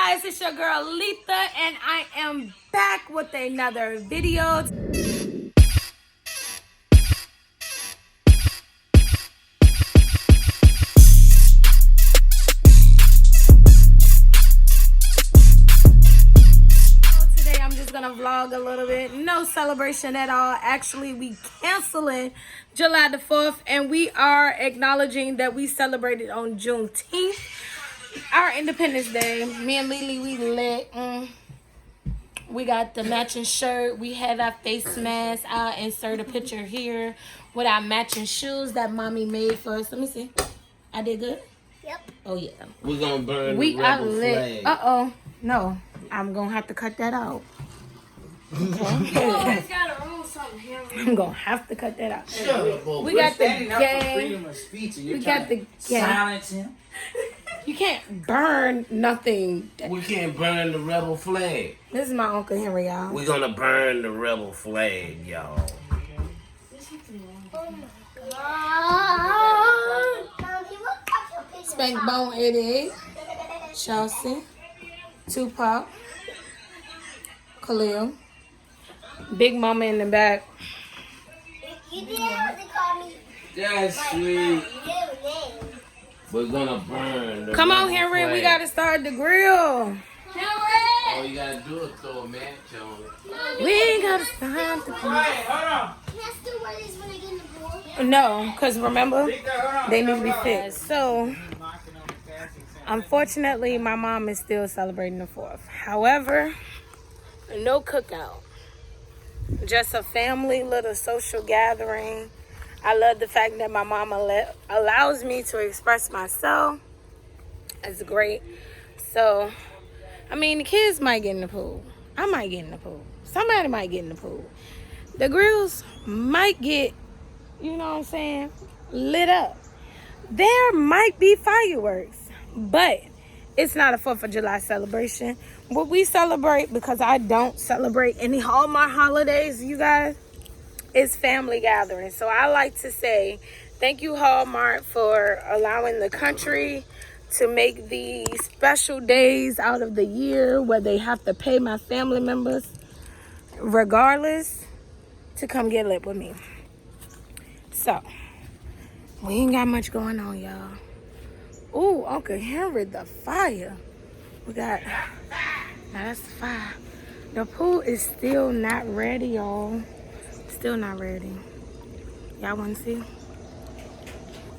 guys, it's your girl Lethe, and I am back with another video. Today I'm just gonna vlog a little bit. No celebration at all. Actually, we canceling July the 4th, and we are acknowledging that we celebrated on Juneteenth, our Independence Day. Me and Lily, we lit. We got the matching shirt. We have our face mask. I'll insert a picture here with our matching shoes that mommy made for us. Let me see. I did good? Yep. Oh, yeah. We're going to burn We the are rebel lit. flag. Uh-oh. No. I'm going to have to cut that out. Okay. I'm going to have to cut that out. Shut up, boy. We got the gang. Freedom of speech, and you're We trying got the to gang. silence him. You can't burn nothing. We can't burn the rebel flag. This is my Uncle Henry, y'all. We're going to burn the rebel flag, y'all. Spank Bone 88. Chelsea. Tupac. Khalil. Big Mama in the back. You did have to call me. That's sweet. We're going to burn the Come on, rebel Henry. flag. We got to start the grill. All you got to do is throw a match on it. We ain't got to start the grill. Hold on. Can I still wear these when I get in the pool? No, because remember, they need to be fixed. So, unfortunately, my mom is still celebrating the 4th. However, no cookout. Just a family little social gathering. I love the fact that my mom allows me to express myself. It's great. So, I mean, the kids might get in the pool. I might get in the pool. Somebody might get in the pool. The grills might get, you know what I'm saying, lit up. There might be fireworks, but it's not a 4th of July celebration. What we celebrate, because I don't celebrate all my holidays, you guys, is family gatherings. So I like to say thank you, Hallmark, for allowing the country to make these special days out of the year where they have to pay my family members, regardless, to come get lit with me. So, we ain't got much going on, y'all. Ooh, Uncle Henry, the fire. We got, now that's the fire. The pool is still not ready, y'all. Still not ready. Y'all want to see?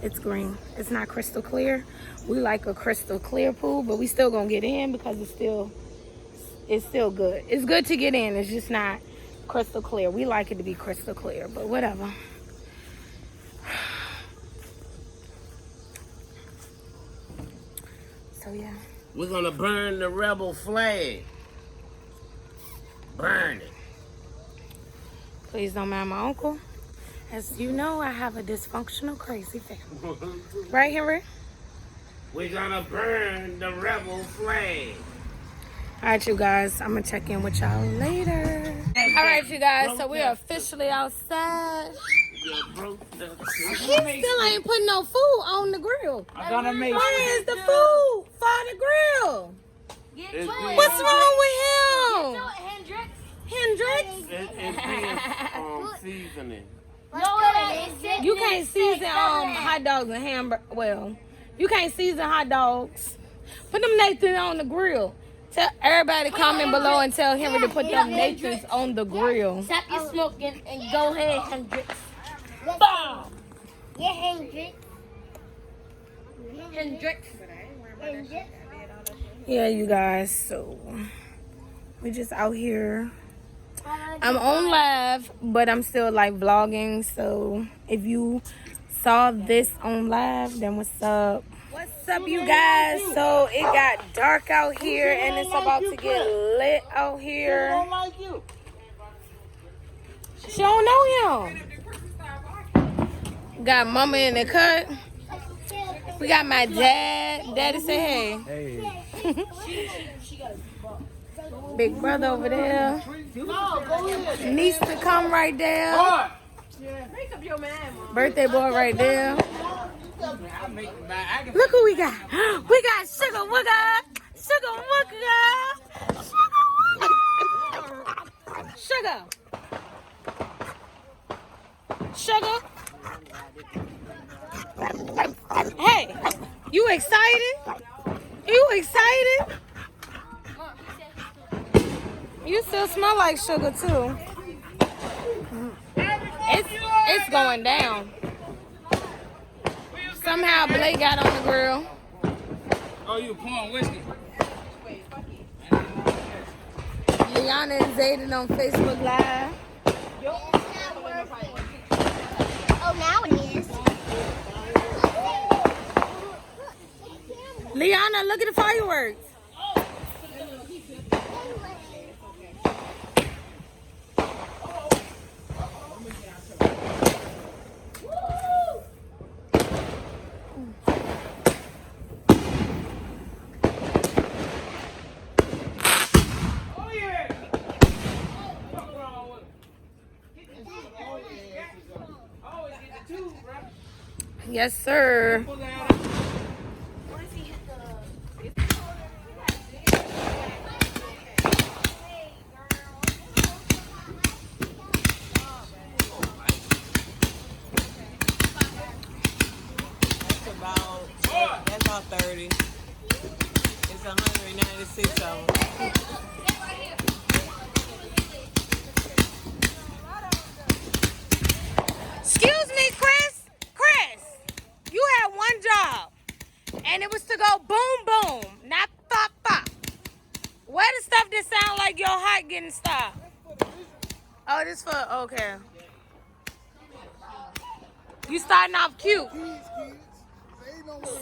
It's green. It's not crystal clear. We like a crystal clear pool, but we still gonna get in because it's still good. It's good to get in. It's just not crystal clear. We like it to be crystal clear, but whatever. So yeah. We're going to burn the rebel flag. Burn it. Please don't mind my uncle. As you know, I have a dysfunctional, crazy family. Right, Henry? We're going to burn the rebel flag. All right, you guys. I'm going to check in with y'all later. All right, you guys. So we are officially outside. He still ain't putting no food on the grill. I'm gonna make Where is the food for the grill? What's wrong with him? Hendrix? It's being seasoning. You can't season hot dogs and hamburger. Well, you can't season hot dogs. Put them Nathan on the grill. Tell everybody comment below and tell Henry to put them Nathans on the grill. Stop your smoking and go ahead, Hendrix. Boom! Yeah, Hendrix. Hendrix. Yeah, you guys. So we just out here. I'm on live, but I'm still like vlogging. So if you saw this on live, then what's up? What's up, you guys? So it got dark out here, and it's about to get lit out here. She don't know him. Got mama in the cut. We got my dad. Daddy say hey. Big brother over there. Niece to come right there. Birthday boy right there. Look who we got. We got Sugar Wooga. Sugar Wooga. excited? You excited? You still smell like sugar too. It's going down. Somehow Blake got on the grill. Oh, you pouring whiskey? Leone and Zayden on Facebook Live. Oh, now it is. Leona, look at the fireworks. Yes, sir. That's about 30. It's 196 of them. Excuse me, Chris. Chris, you had one job, and it was to go boom, boom, not pop, pop. Where the stuff that sound like your heart getting stopped? Oh, this for, okay. You starting off cute.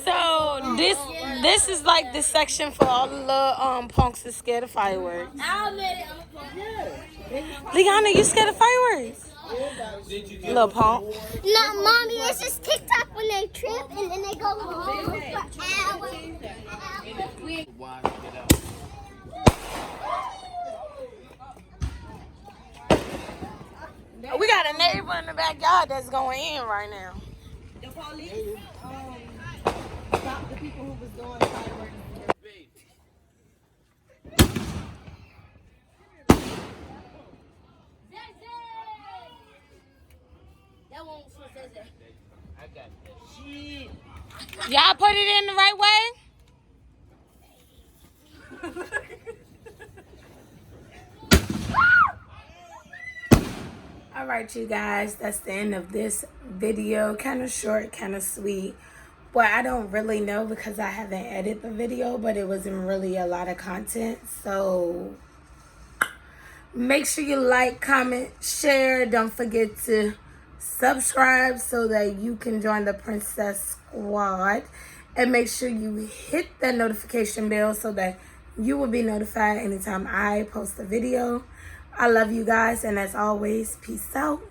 So this is like the section for all the little punks that scared of fireworks. I'll admit it. I'm a punk. Leona, you scared of fireworks? Little punk. No, Mommy, this is TikTok when they trip and then they go home for hours. We got a neighbor in the backyard that's going in right now. The police stopped the people who was doing fireworks. That one was for Zeze. I got that shit. Y'all put it in the right way? All right, you guys, that's the end of this video. Kind of short, kind of sweet. Well, I don't really know because I haven't edited the video, but it wasn't really a lot of content. So make sure you like, comment, share. Don't forget to subscribe so that you can join the Princess Squad. And make sure you hit that notification bell so that you will be notified anytime I post a video. I love you guys, and as always, peace out.